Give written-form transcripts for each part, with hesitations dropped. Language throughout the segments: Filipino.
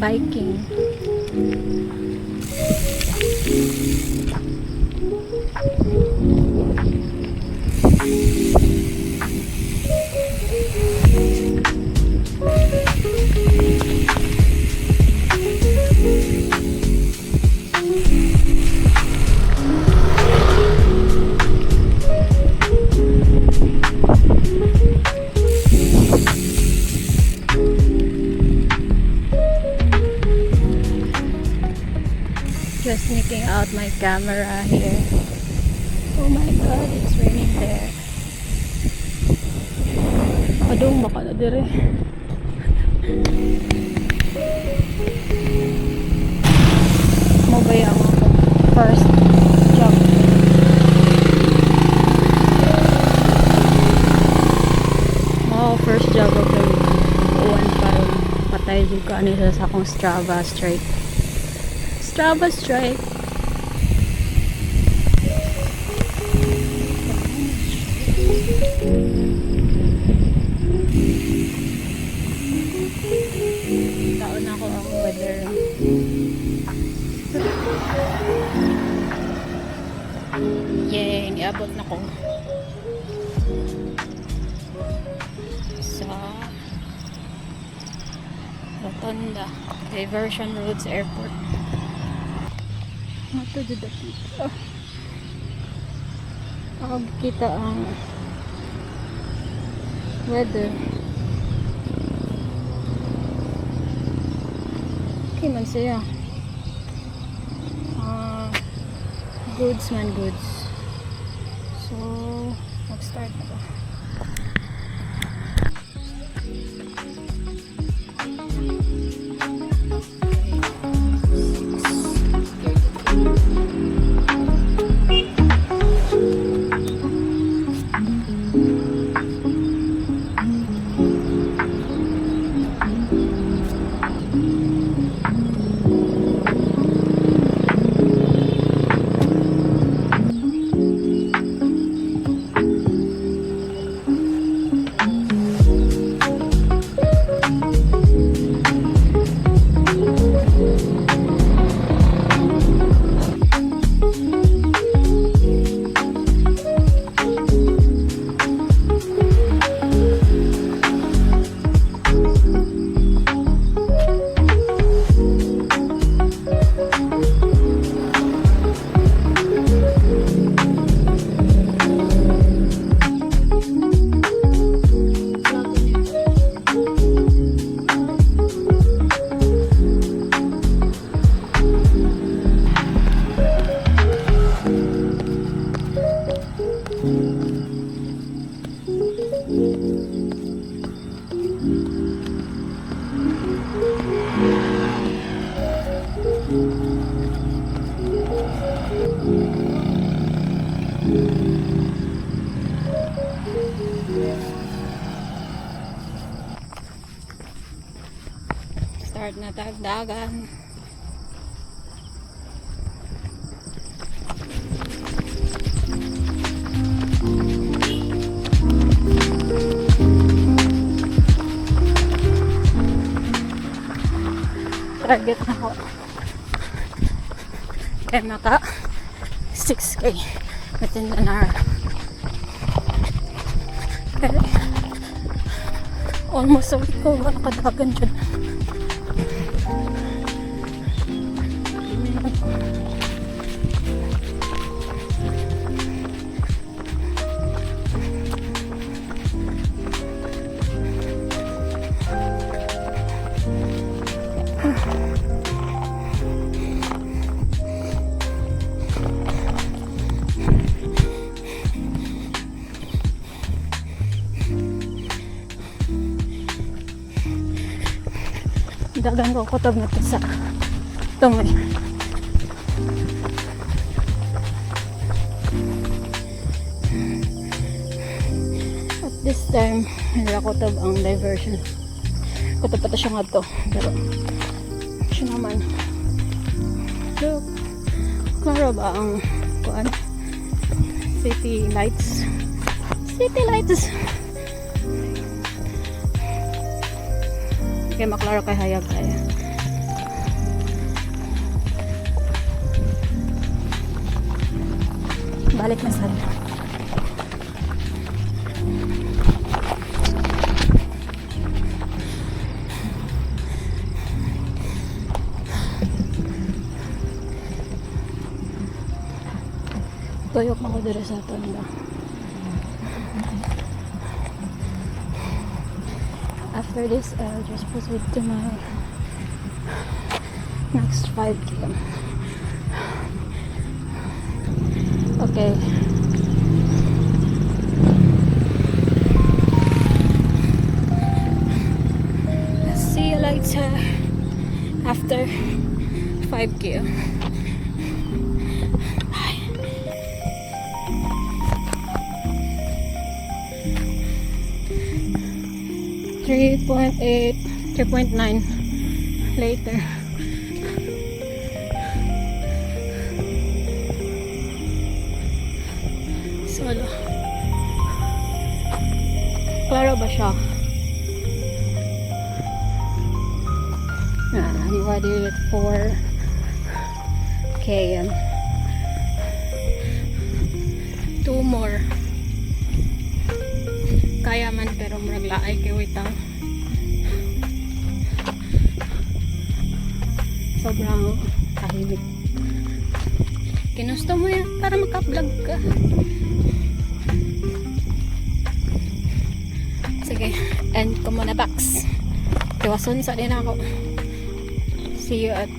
biking. Just sneaking out my camera here. Oh my god, it's raining there. Adong baka na dire. Mo ba yung first job? First job of the week. Uwan pa rin. Patay juga nila sa akong Strava strike. Strava strike. Taon ako ang weather. Yay, niabot na ko sa Rotonda, Diversion Roads Airport. Ito dito dito. Kita ang weather. Okay man siya. Goods man goods. So, mag-start na ba? Start na tagdagan. Target na ako. Kaya maka 6K within an hour. Okay. Almost a week ko ba nakadagan dyan. Dagan ko kutob na to sa tumoy. At this time, nila kutob ang diversion. Kutob pa to siya nga to. Pero, siya naman. Look, klaro ba ang kuan? City lights. City lights! Kaya maklaro kay hayag kaya. Balik na sad. Tuyok ako dito sa tanda. After this, I'll just proceed to my next 5 km. Okay. See you later after 5 km. 3.8, 3.9 later. Solo. Klaro ba siya? I'm ready for KM. 2 more. Kaya man pero muraglaay kay witang sobrang tahimik. Kinusto mo yan para maka-vlog ka. Sige, end ko muna box. Tiwason sa din ako. See you at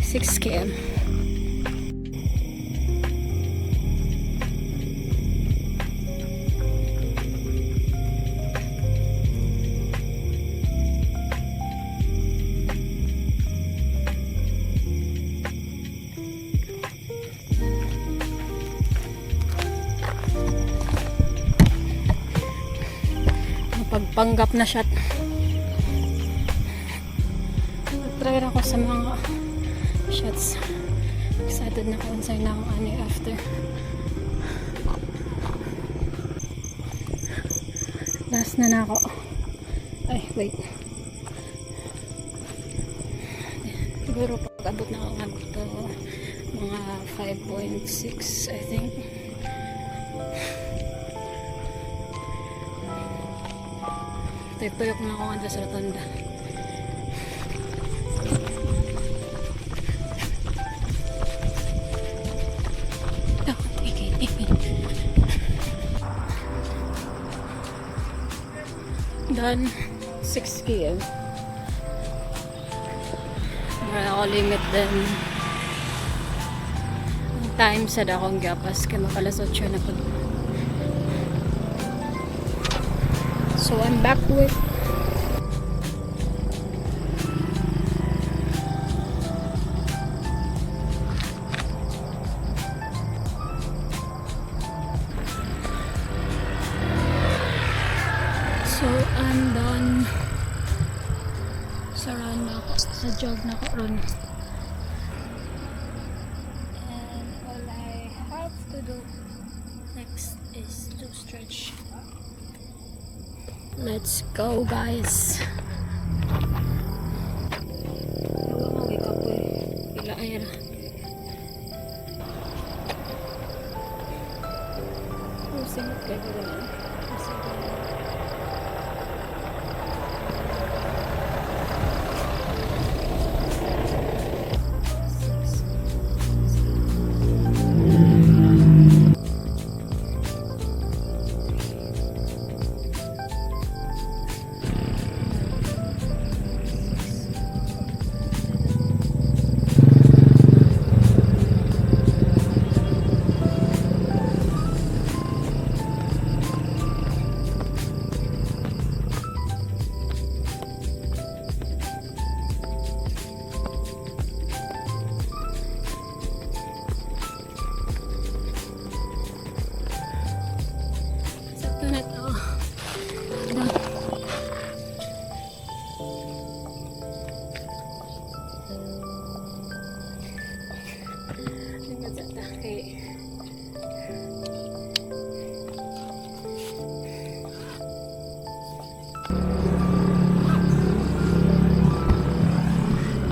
6 km. Pagpanggap na shot. Try ako sa mga shots. Excited na kung saan na akong ani after. Last na ako. Ay, wait. Siguro pag abot na ako to mga 5.6 I think. Tuyok na ako nga sa rotunda. Done 6 km. Wala ako limit din ang time sa dakong gapas kaya makalas 8 na po. So I'm back with so I'm done sa run na ako, sa jog na ako run, and all I have to do next is to stretch. Let's go, guys.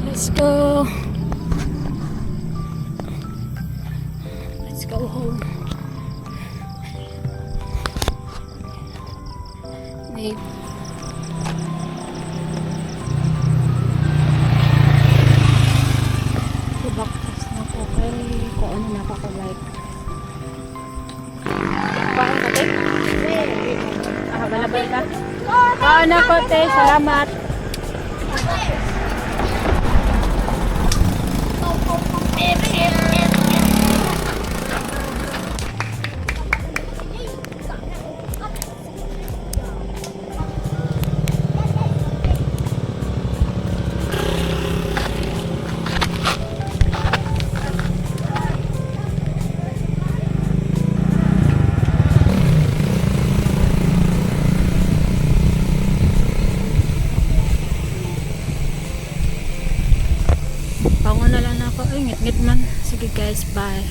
Let's go. go home. Wait. Ibaktas na ko kay kung ano nakaka-like. Paano ka, te? Balabay ka? Paano ko, te? Salamat. Pango na lang ako. Ay, ngit-ngit man. Sige guys, bye.